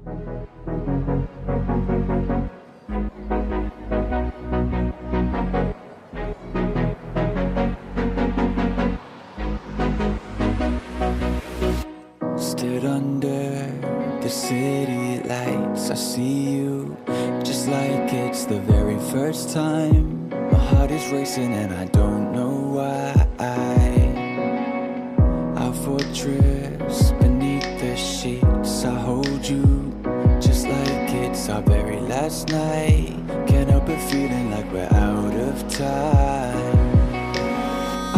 Stood under the city lights, I see you, just like it's the very first time. My heart is racing and I don't know why. Our fortress beneath the sheets, I hold you, just like it's our very last night. Can't help but feeling like we're out of time.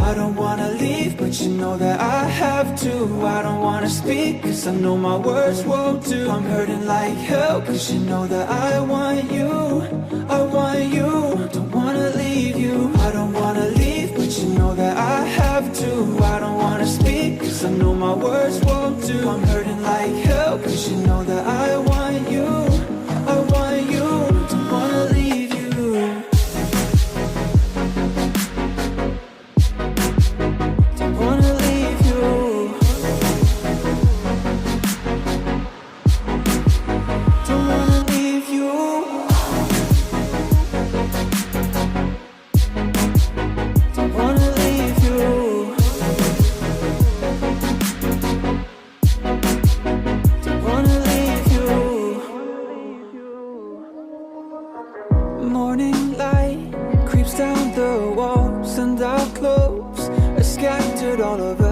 I don't wanna leave, but you know that I have to. I don't wanna speak, cause I know my words won't do. I'm hurting like hell, cause you know that I want you. I want you, don't wanna leave you. I don't wanna leave, but you know that I have to. I don't wanna speak, cause I know my words won't do. I'm hurting like hell, cause you know that I want you. I want you, don't wanna leave you. Don't wanna leave you. Don't wanna leave you. Don't wanna leave you. Don't wanna leave you. Morning light creeps down the walls and our clothes are scattered all over